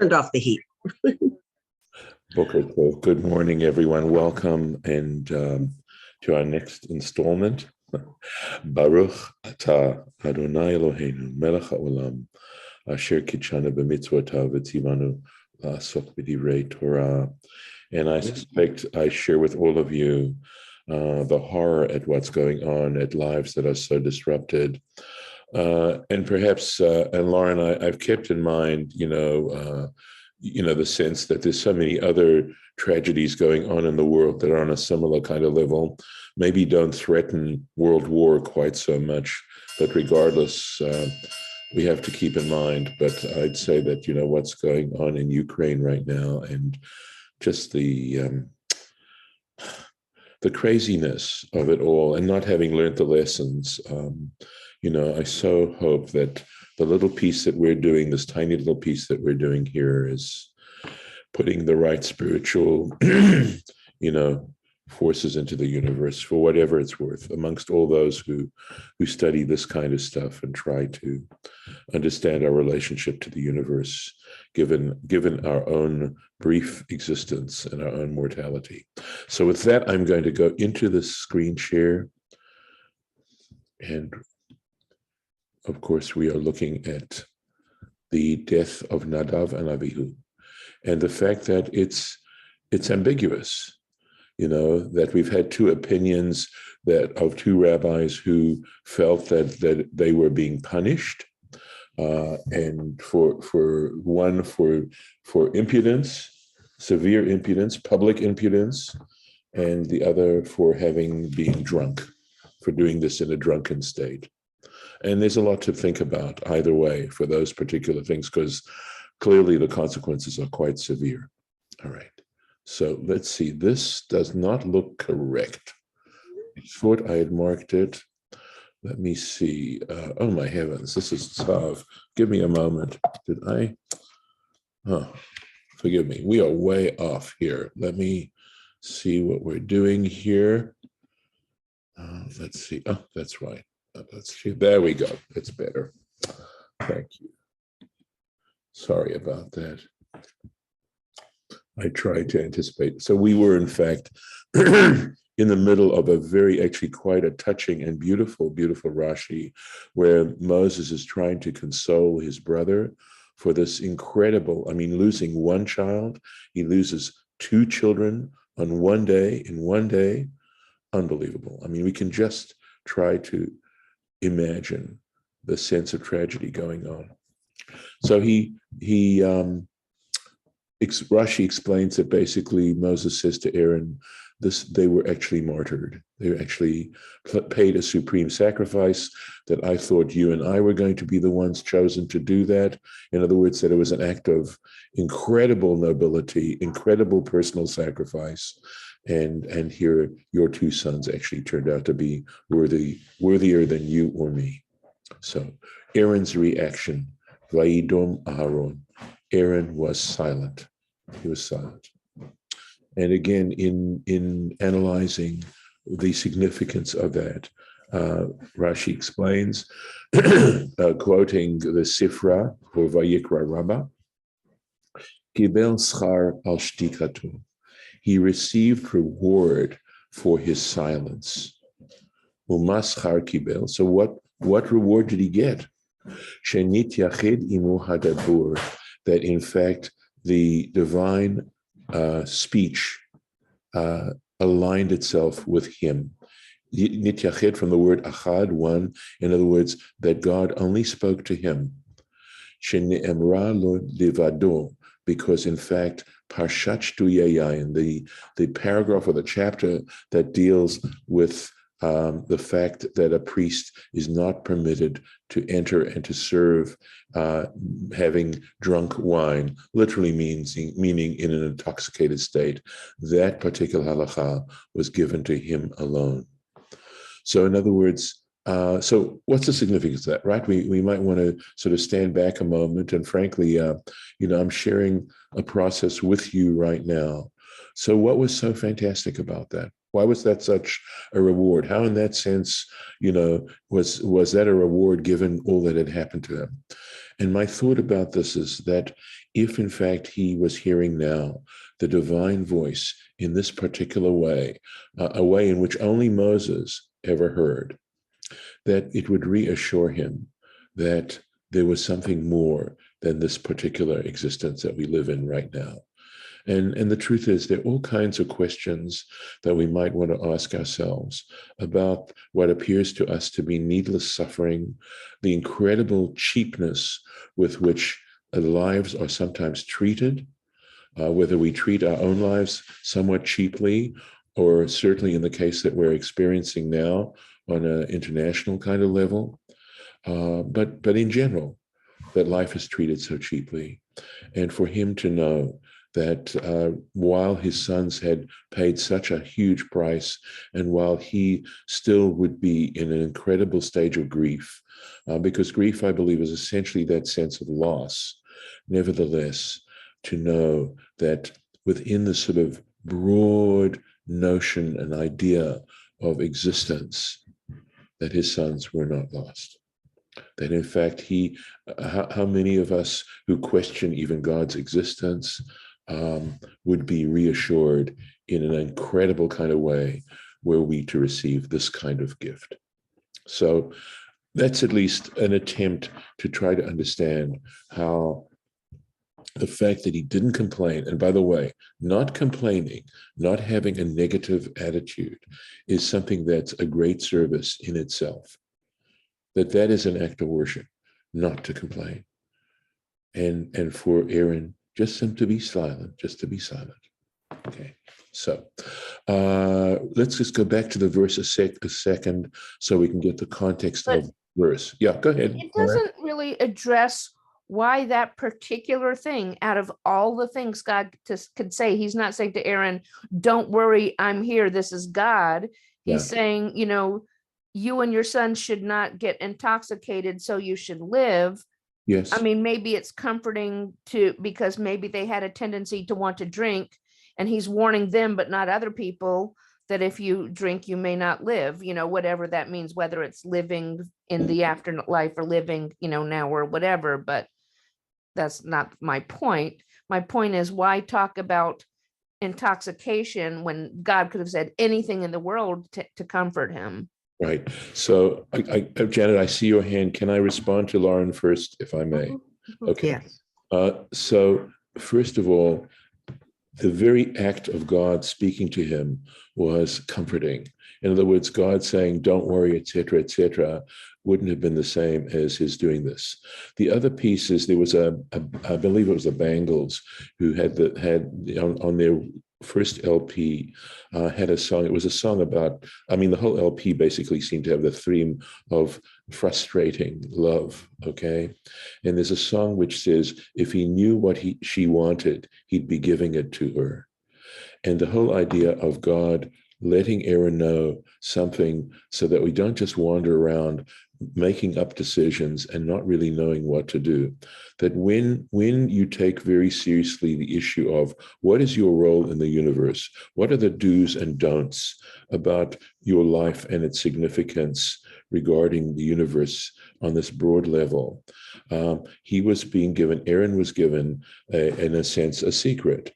turned off the heat. Boker Tov. Good morning, everyone. Welcome and to our next installment. Baruch Atah Adonai Eloheinu Melech HaOlam Asher Kitshanu b'mitzvotav v'tzivanu la'asok b'divrei Torah. And I suspect I share with all of you the horror at what's going on, at lives that are so disrupted. And perhaps, and Lauren, I've kept in mind, the sense that there's so many other tragedies going on in the world that are on a similar kind of level, maybe don't threaten world war quite so much, but regardless, we have to keep in mind. But I'd say that, what's going on in Ukraine right now and just the craziness of it all and not having learned the lessons, I so hope that the little piece that we're doing, this tiny little piece that we're doing here is putting the right spiritual, forces into the universe for whatever it's worth, amongst all those who study this kind of stuff and try to understand our relationship to the universe, given our own brief existence and our own mortality. So with that, I'm going to go into the screen share. And of course, we are looking at the death of Nadav and Avihu, and the fact that it's ambiguous, that we've had two opinions of two rabbis who felt that they were being punished, and for one for impudence, severe impudence, public impudence, and the other for having been drunk, for doing this in a drunken state. And there's a lot to think about either way for those particular things, because clearly the consequences are quite severe. All right. So let's see. This does not look correct. I thought I had marked it. Let me see. Oh, my heavens. This is tough. Give me a moment. Did I? Oh, forgive me. We are way off here. Let me see what we're doing here. Let's see. Oh, that's right. Let's see. There we go. It's better. Thank you. Sorry about that. I tried to anticipate. So we were, in fact, in the middle of actually quite a touching and beautiful, beautiful Rashi, where Moses is trying to console his brother for this incredible, losing one child. He loses two children in one day. Unbelievable. We can just try to imagine the sense of tragedy going on. So Rashi explains that basically Moses says to Aaron, they were actually martyred. They were actually paid a supreme sacrifice, that I thought you and I were going to be the ones chosen to do that. In other words, that it was an act of incredible nobility, incredible personal sacrifice. And here your two sons actually turned out to be worthier than you or me. So Aaron's reaction, Vayidom Aharon, Aaron was silent. He was silent. And again, in analyzing the significance of that, Rashi explains, quoting the Sifra for Vayikra Rabbah, Kibel schar al shtikatu. He received reward for his silence. Umaschar kibel. So what reward did he get? Shenit yachid imu hadabur. That in fact the divine speech aligned itself with him. Nit yachid from the word achad, one. In other words, that God only spoke to him. Shene'emra lo levado. Because in fact, Parshat Yayin, the paragraph or the chapter that deals with the fact that a priest is not permitted to enter and to serve having drunk wine, literally meaning in an intoxicated state. That particular halacha was given to him alone. So in other words, so what's the significance of that, right? We might want to sort of stand back a moment, and frankly, I'm sharing a process with you right now. So what was so fantastic about that? Why was that such a reward? How in that sense, was that a reward given all that had happened to him? And my thought about this is that if in fact he was hearing now the divine voice in this particular way, a way in which only Moses ever heard, that it would reassure him that there was something more than this particular existence that we live in right now. And the truth is, there are all kinds of questions that we might want to ask ourselves about what appears to us to be needless suffering, the incredible cheapness with which lives are sometimes treated, whether we treat our own lives somewhat cheaply, or certainly in the case that we're experiencing now on an international kind of level, but in general, that life is treated so cheaply. And for him to know that while his sons had paid such a huge price, and while he still would be in an incredible stage of grief, because grief, I believe, is essentially that sense of loss, nevertheless, to know that within the sort of broad notion and idea of existence, that his sons were not lost. That in fact, how many of us who question even God's existence would be reassured in an incredible kind of way were we to receive this kind of gift. So that's at least an attempt to try to understand how the fact that he didn't complain, and by the way, not complaining, not having a negative attitude, is something that's a great service in itself. That is an act of worship, not to complain. And for Aaron, just to be silent, just to be silent. Okay, so let's just go back to the verse a second so we can get the context of the verse. Yeah, go ahead. It doesn't really address why that particular thing, out of all the things God could say, he's not saying to Aaron, don't worry, I'm here, this is God. He's saying, you and your son should not get intoxicated, so you should live. Yes. I mean, maybe it's comforting because maybe they had a tendency to want to drink, and he's warning them, but not other people, that if you drink, you may not live, whatever that means, whether it's living in the afterlife or living, now or whatever, but that's not my point. My point is, why talk about intoxication when God could have said anything in the world to comfort him? Right. So, Janet, I see your hand. Can I respond to Lauren first, if I may? Okay. Yes. So, first of all, the very act of God speaking to him was comforting. In other words, God saying, don't worry, etc., wouldn't have been the same as his doing this. The other piece is there was I believe it was the Bangles who had on their first LP had a song. It was a song about, the whole LP basically seemed to have the theme of frustrating love, okay? And there's a song which says, if he knew what she wanted, he'd be giving it to her. And the whole idea of God letting Aaron know something so that we don't just wander around making up decisions and not really knowing what to do. That when you take very seriously the issue of what is your role in the universe, what are the do's and don'ts about your life and its significance regarding the universe on this broad level, Aaron was given, in a sense, a secret.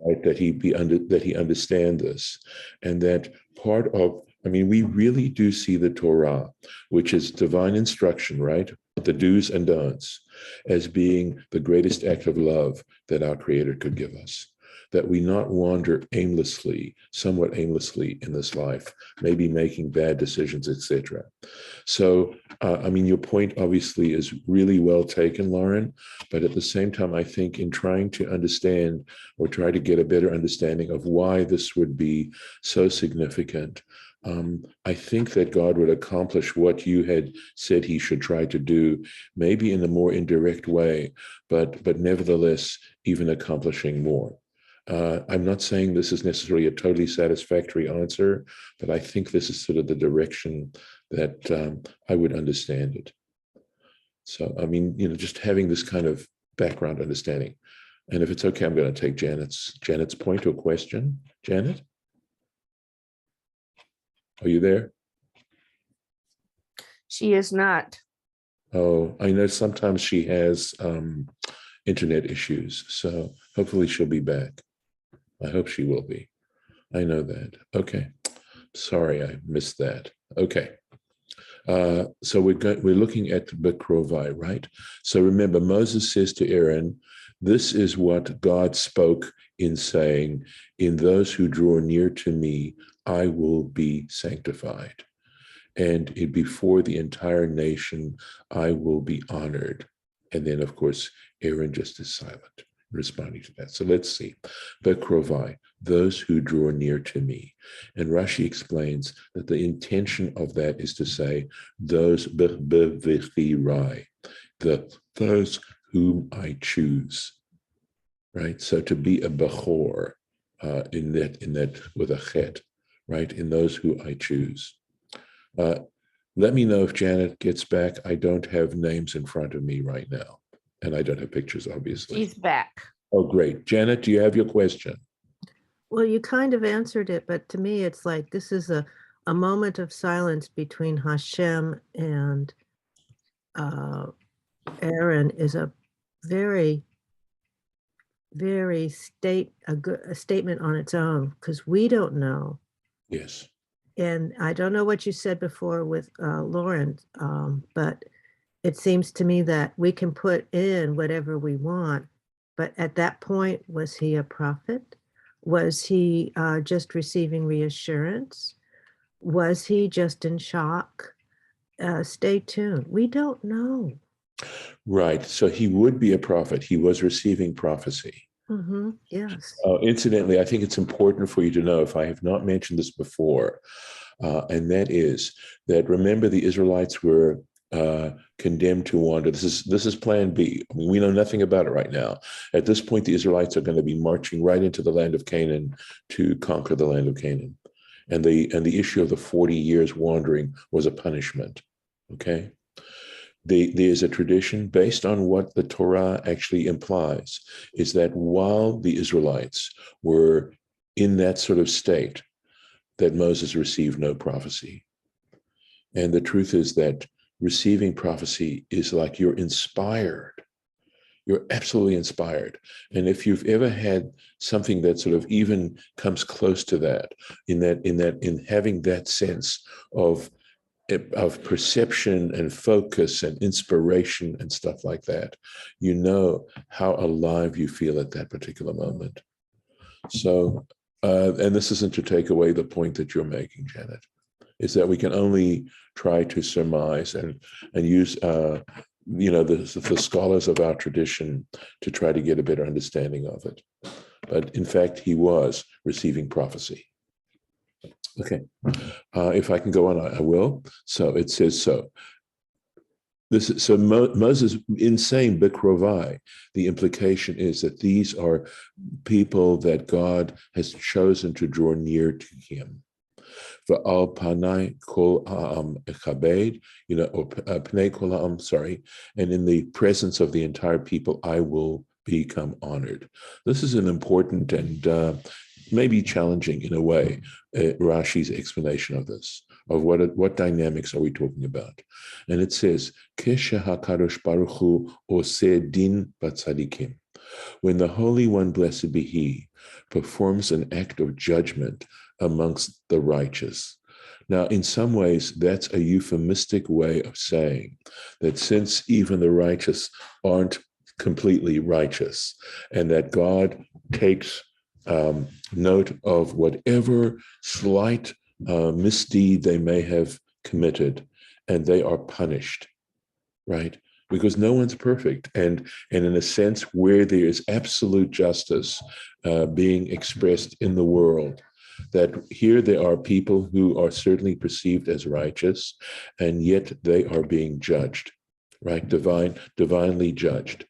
Right, that he understand this, and that part of, we really do see the Torah, which is divine instruction, right? The do's and don'ts, as being the greatest act of love that our Creator could give us. That we not wander somewhat aimlessly in this life, maybe making bad decisions, etc. So, your point obviously is really well taken, Lauren, but at the same time, I think in trying to understand or try to get a better understanding of why this would be so significant, I think that God would accomplish what you had said he should try to do, maybe in a more indirect way, but nevertheless, even accomplishing more. I'm not saying this is necessarily a totally satisfactory answer, but I think this is sort of the direction that I would understand it. So, just having this kind of background understanding. And if it's okay, I'm going to take Janet's point or question. Janet? Are you there? She is not. Oh, I know sometimes she has internet issues, so hopefully she'll be back. I hope she will be. I know that. Okay. Sorry, I missed that. Okay. So we're looking at Bekrovai, right? So remember, Moses says to Aaron, "This is what God spoke in saying, in those who draw near to me, I will be sanctified. And before the entire nation, I will be honored." And then, of course, Aaron just is silent, responding to that. So let's see. Bekrovai, those who draw near to me. And Rashi explains that the intention of that is to say, those bevichirai, those whom I choose, right? So to be a bechor, in that with a chet, right? In those who I choose. Uh, Let me know if Janet gets back. I don't have names in front of me right now, and I don't have pictures, obviously. She's back. Oh, great. Janet, do you have your question? Well, you kind of answered it, but to me, it's like this is a moment of silence between Hashem and Aaron is a very, very a statement on its own because we don't know. Yes. And I don't know what you said before with Lauren, but it seems to me that we can put in whatever we want. But at that point, was he a prophet? Was he just receiving reassurance? Was he just in shock? Stay tuned. We don't know. Right. So he would be a prophet. He was receiving prophecy. Yes. Incidentally, I think it's important for you to know, if I have not mentioned this before, and that is that, remember, the Israelites were condemned to wander. This is plan B. I mean, we know nothing about it right now. At this point, the Israelites are going to be marching right into the land of Canaan to conquer the land of Canaan. And the issue of the 40 years wandering was a punishment. Okay. There's a tradition based on what the Torah actually implies, is that while the Israelites were in that sort of state, that Moses received no prophecy. And the truth is that receiving prophecy is like you're inspired. You're absolutely inspired. And if you've ever had something that sort of even comes close to that, in having that sense of perception and focus and inspiration and stuff like that, you know how alive you feel at that particular moment. So, and this isn't to take away the point that you're making, Janet, is that we can only try to surmise and use the scholars of our tradition to try to get a better understanding of it. But in fact, he was receiving prophecy. Okay, if I can go on, I will. So it says so. Moses, in saying Bikrovai, the implication is that these are people that God has chosen to draw near to him. V'al panai kol ha'am echabed, or pnei kol ha'am, sorry, and in the presence of the entire people, I will become honored. This is an important and maybe challenging in a way, Rashi's explanation of this, of what dynamics are we talking about. And it says, Keshe HaKadosh Baruch Hu oseh din batzadikim. When the Holy One, blessed be He, performs an act of judgment amongst the righteous. Now, in some ways, that's a euphemistic way of saying that since even the righteous aren't completely righteous, and that God takes note of whatever slight misdeed they may have committed, and they are punished, right? Because no one's perfect. And in a sense, where there is absolute justice being expressed in the world, that here there are people who are certainly perceived as righteous, and yet they are being judged, right? Divinely judged.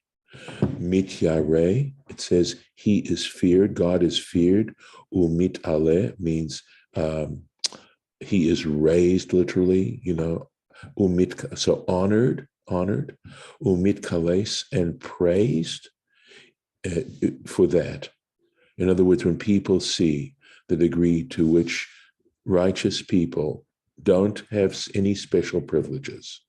Mityare, it says he is feared, God is feared. Umit ale means he is raised, literally, umit, so honored. Umit kales, and praised for that. In other words, when people see the degree to which righteous people don't have any special privileges,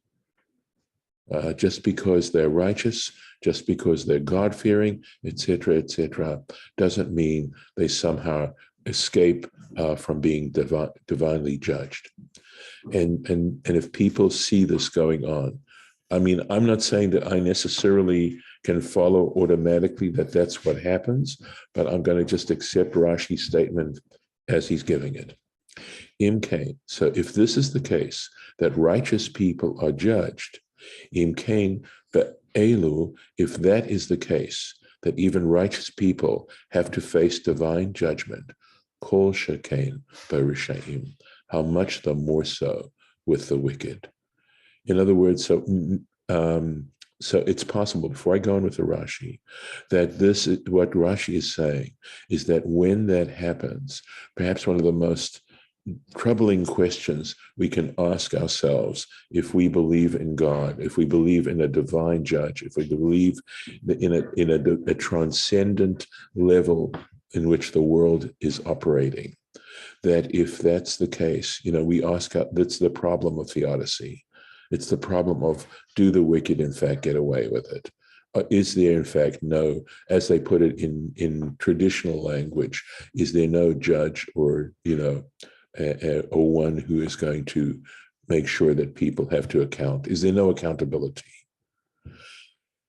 Just because they're righteous, just because they're God-fearing, etc., doesn't mean they somehow escape from being divinely judged. And if people see this going on, I mean, I'm not saying that I necessarily can follow automatically that that's what happens, but I'm going to just accept Rashi's statement as he's giving it. Imkain. So if this is the case, that righteous people are judged, Imkain be'elu, if that is the case, that even righteous people have to face divine judgment, kol shekain b'rishaim, how much the more so with the wicked. In other words, so it's possible, before I go on with the Rashi, that this is what Rashi is saying, is that when that happens, perhaps one of the most troubling questions we can ask ourselves, if we believe in God, if we believe in a divine judge, if we believe in a transcendent level in which the world is operating, that if that's the case, we ask, that's the problem of theodicy. It's the problem of, do the wicked in fact get away with it? Is there in fact no, as they put it in traditional language, is there no judge or one who is going to make sure that people have to account? Is there no accountability?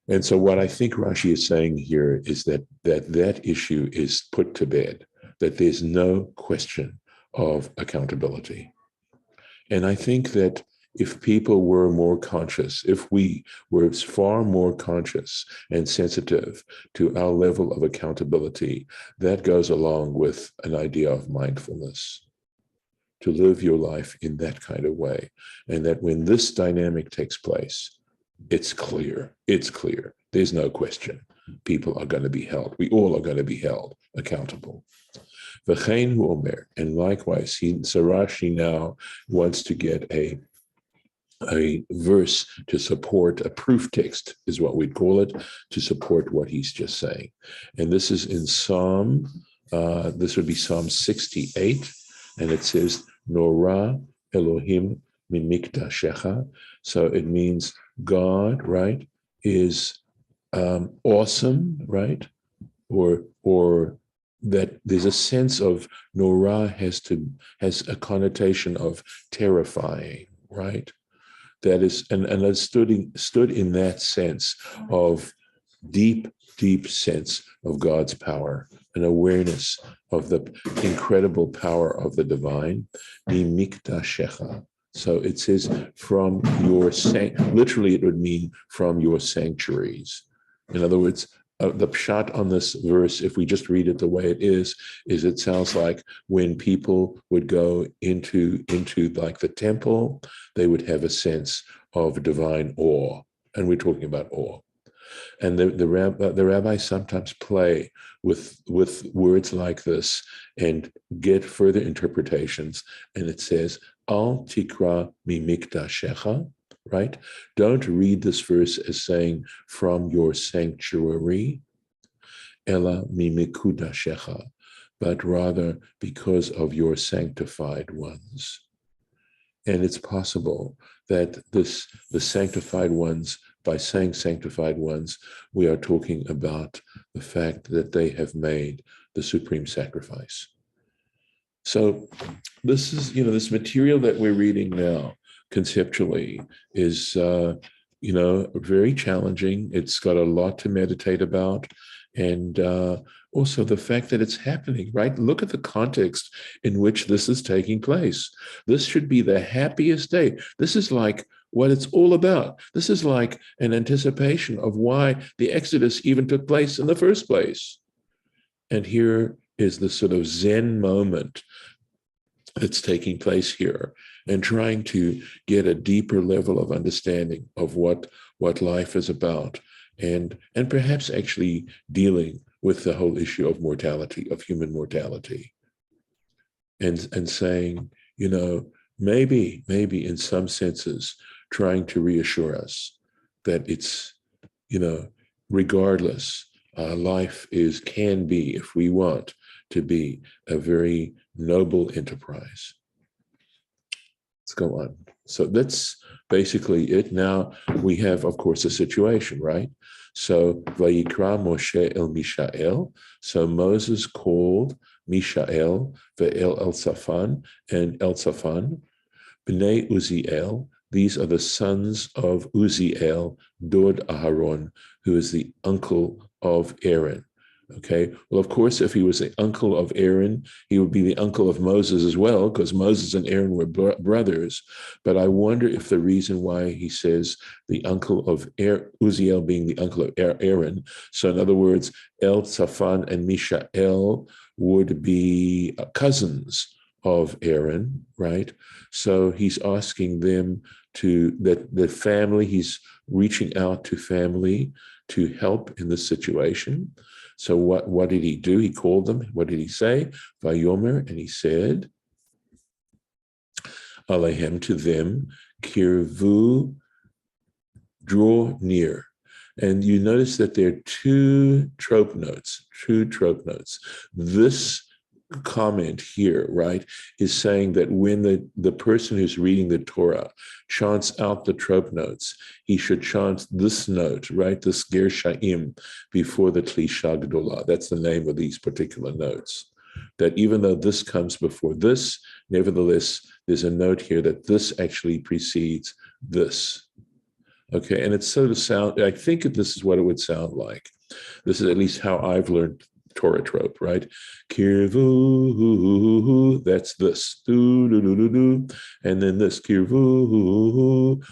And so what I think Rashi is saying here is that issue is put to bed, that there's no question of accountability. And I think that if people were more conscious, if we were far more conscious and sensitive to our level of accountability, that goes along with an idea of mindfulness, to live your life in that kind of way. And that when this dynamic takes place, it's clear. There's no question. People are going to be held. We all are going to be held accountable. And likewise, Rashi now wants to get a verse to support, a proof text is what we'd call it, to support what he's just saying. And this is in this would be Psalm 68, and it says, Norah Elohim min mikdashecha. So it means God, right, is awesome, right? Or that there's a sense of Norah has a connotation of terrifying, right? That is, and I stood in that sense of deep sense of God's power, an awareness of the incredible power of the divine. Mikdashecha. So it says from your literally it would mean from your sanctuaries. In other words, the pshat on this verse, if we just read it the way it is it sounds like when people would go into like the temple, they would have a sense of divine awe, and we're talking about awe. And the rabbis sometimes play with words like this and get further interpretations. And it says, Al tikra mi mikdashecha, right? Don't read this verse as saying from your sanctuary, ela mi mikudashecha, but rather because of your sanctified ones. And it's possible that the sanctified ones, by saying sanctified ones, we are talking about the fact that they have made the supreme sacrifice. So this is, this material that we're reading now conceptually is, very challenging. It's got a lot to meditate about. And also the fact that it's happening, right? Look at the context in which this is taking place. This should be the happiest day. This is like what it's all about. This is like an anticipation of why the Exodus even took place in the first place. And here is the sort of Zen moment that's taking place here, and trying to get a deeper level of understanding of what life is about, and perhaps actually dealing with the whole issue of mortality, of human mortality, and saying, maybe in some senses, trying to reassure us that it's, regardless, life can be, if we want to be, a very noble enterprise. Let's go on. So that's basically it. Now we have, of course, a situation, right? So Vayikra Moshe el Mishael. So Moses called Mishael, Ve'el El Safan, and El Safan, Bnei Uziel. These are the sons of Uziel, Dod Aharon, who is the uncle of Aaron. Okay, well, of course, if he was the uncle of Aaron, he would be the uncle of Moses as well, because Moses and Aaron were brothers. But I wonder if the reason why he says the uncle of Uziel being the uncle of Aaron, so in other words, El Safan and Mishael would be cousins of Aaron, right? So he's asking them to, that the family, he's reaching out to family to help in this situation. So what did he do? He called them. What did he say? Vayomer, and he said, Alehem, to them, Kirvu, draw near. And you notice that there are two trope notes. This comment here, right, is saying that when the person who's reading the Torah chants out the trope notes, he should chant this note, right, this ger sha'im, before the Tlisha Gdolah. That's the name of these particular notes. That even though this comes before this, nevertheless, there's a note here that this actually precedes this. Okay, and it's so to sound, I think this is what it would sound like. This is at least how I've learned Torah trope, right? Kirvu, that's this. Do, do, do, do, do. And then this kirvu,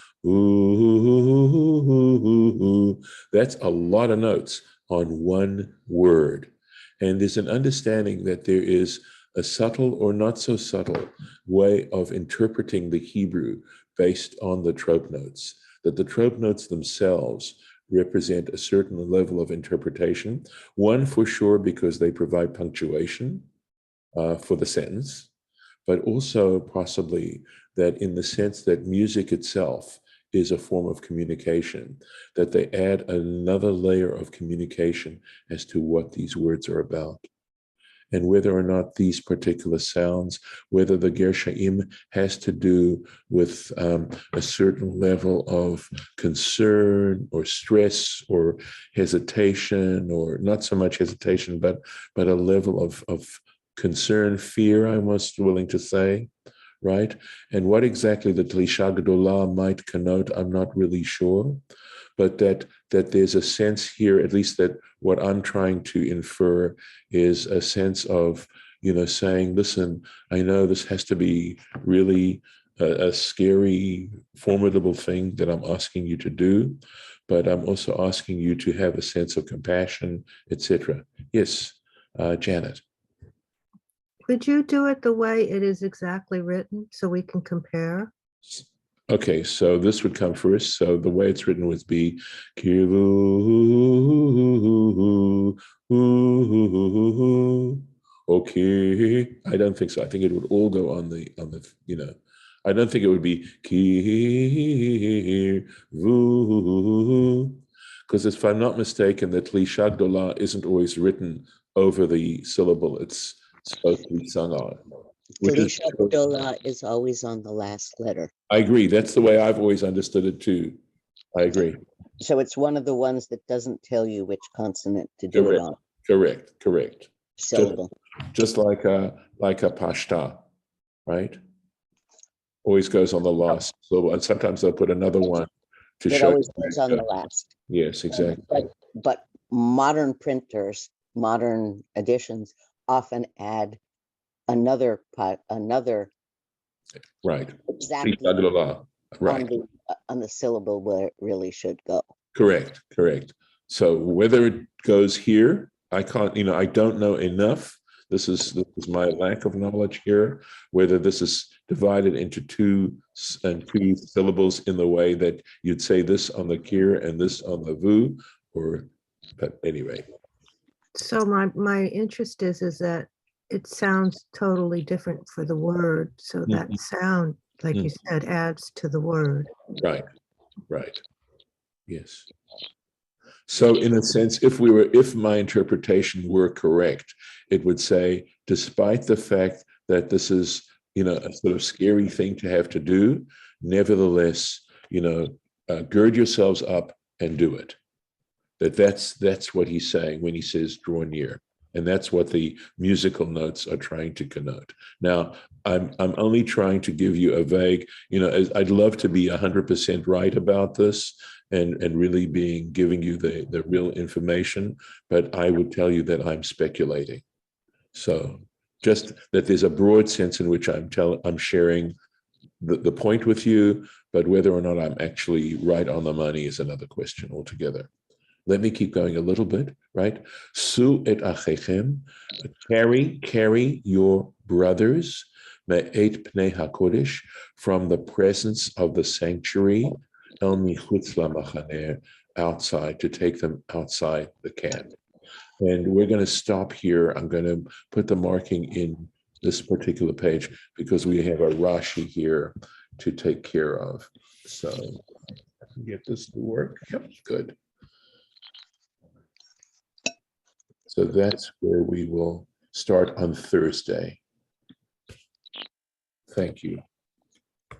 that's a lot of notes on one word. And there's an understanding that there is a subtle or not so subtle way of interpreting the Hebrew based on the trope notes, that the trope notes themselves represent a certain level of interpretation. One, for sure, because they provide punctuation for the sentence, but also possibly that in the sense that music itself is a form of communication, that they add another layer of communication as to what these words are about. And whether or not these particular sounds, whether the ger sha'im has to do with a certain level of concern or stress or hesitation, or not so much hesitation, but a level of concern, fear, I'm most willing to say, right? And what exactly the Tlisha Gdolah might connote, I'm not really sure. But that there's a sense here, at least that what I'm trying to infer is a sense of, saying, listen, I know this has to be really a scary, formidable thing that I'm asking you to do, but I'm also asking you to have a sense of compassion, etc. Yes, Janet. Could you do it the way it is exactly written so we can compare? Okay, so this would come first. So the way it's written would be Kivu. Okay, I don't think so. I think it would all go on the. I don't think it would be Kivu, because if I'm not mistaken, the Tlisha Gdolah isn't always written over the syllable. It's supposed to be sung on. Tlisha Gdolah is always on the last letter. I agree. That's the way I've always understood it too. I agree. So it's one of the ones that doesn't tell you which consonant to do it on. Correct. Syllable. Just like a pashta, right? Always goes on the last syllable, and sometimes they'll put another one to It show. always goes on the last. Yes, exactly. But modern printers, modern editions often add another right. exactly Right. on the syllable where it really should go. Correct. So whether it goes here, I can't, I don't know enough. This is my lack of knowledge here, whether this is divided into two syllables in the way that you'd say this on the kir and this on the vu, but anyway. So my interest is that it sounds totally different for the word. So that sound, like you said, adds to the word. Right. Yes. So in a sense, if my interpretation were correct, it would say, despite the fact that this is, a sort of scary thing to have to do, nevertheless, gird yourselves up and do it. That's what he's saying when he says draw near. And that's what the musical notes are trying to connote. Now, I'm only trying to give you a vague, I'd love to be 100% right about this and really giving you the real information, but I would tell you that I'm speculating. So just that there's a broad sense in which I'm sharing the point with you, but whether or not I'm actually right on the money is another question altogether. Let me keep going a little bit, right? Su et achechem, carry your brothers, me'et pnei hakodesh, from the presence of the sanctuary, el michutz lamachaneh, outside, to take them outside the camp. And we're going to stop here. I'm going to put the marking in this particular page because we have a Rashi here to take care of. So I can get this to work. Yep, good. So that's where we will start on Thursday. Thank you. I'm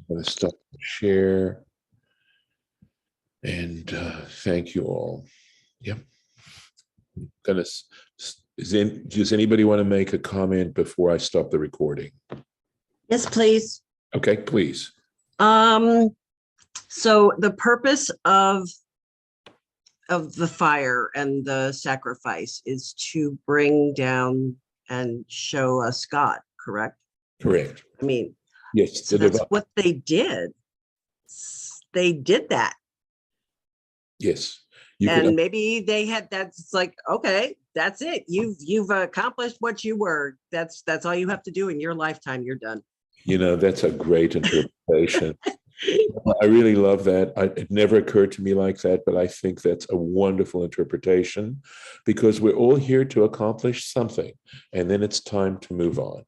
going to stop the share. And thank you all. Yep. Does anybody want to make a comment before I stop the recording? Yes, please. Okay, please. So the purpose of the fire and the sacrifice is to bring down and show us God, correct? Correct. I mean, Yes. so that's what they did. They did that. Yes. And maybe they had, that's like, okay, that's it. You've accomplished what you were. That's all you have to do in your lifetime. You're done. That's a great interpretation. I really love that. It never occurred to me like that, but I think that's a wonderful interpretation because we're all here to accomplish something, and then it's time to move on.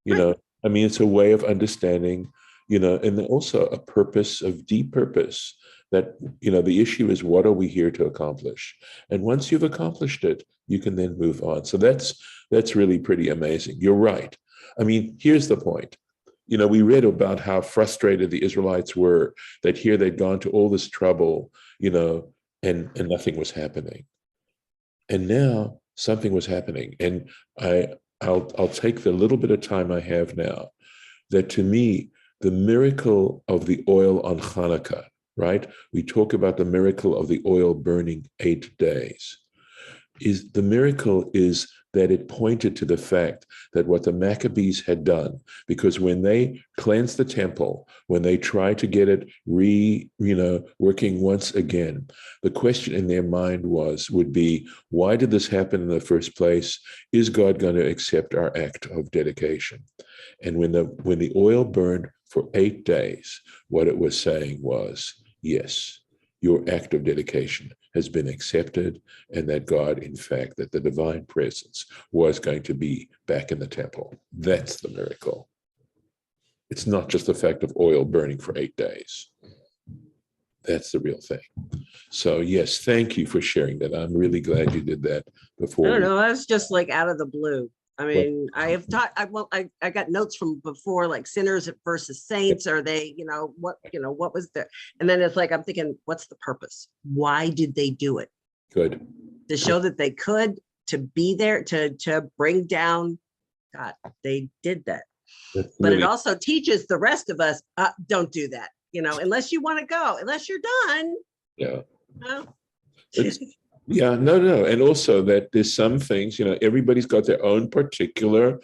It's a way of understanding, and also a purpose, of deep purpose that, the issue is, what are we here to accomplish? And once you've accomplished it, you can then move on. So that's really pretty amazing. You're right. Here's the point. We read about how frustrated the Israelites were that here they'd gone to all this trouble, and nothing was happening. And now something was happening. And I'll take the little bit of time I have now, that to me, the miracle of the oil on Hanukkah, right? We talk about the miracle of the oil burning 8 days. The miracle is that it pointed to the fact that what the Maccabees had done, because when they cleansed the temple, when they tried to get it working once again, the question in their mind would be, why did this happen in the first place? Is God going to accept our act of dedication? And when the oil burned for 8 days, what it was saying was, yes, your act of dedication has been accepted, and that God, in fact, that the divine presence was going to be back in the temple. That's the miracle. It's not just the fact of oil burning for 8 days. That's the real thing. So yes, thank you for sharing that. I'm really glad you did that before. I don't know. That's just like out of the blue. I have taught. I got notes from before, like sinners versus saints. Are they? What was there? And then it's like I'm thinking, what's the purpose? Why did they do it? Good. To show that they could, to be there, to bring down God. They did that. But it also teaches the rest of us, don't do that. Unless you want to go, unless you're done. Yeah. Well, yeah, no. And also that there's some things, everybody's got their own particular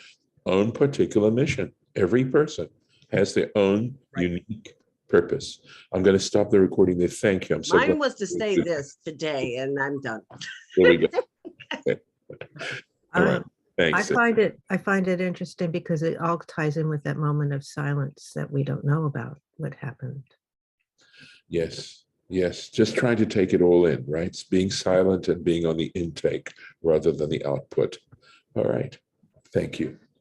mission. Every person has their own unique purpose. I'm going to stop the recording there. Thank you. Mine was to say this today, and I'm done. There we go. Okay. All right. Thanks. I find it interesting because it all ties in with that moment of silence that we don't know about what happened. Yes. Just trying to take it all in, right? It's being silent and being on the intake rather than the output. All right. Thank you.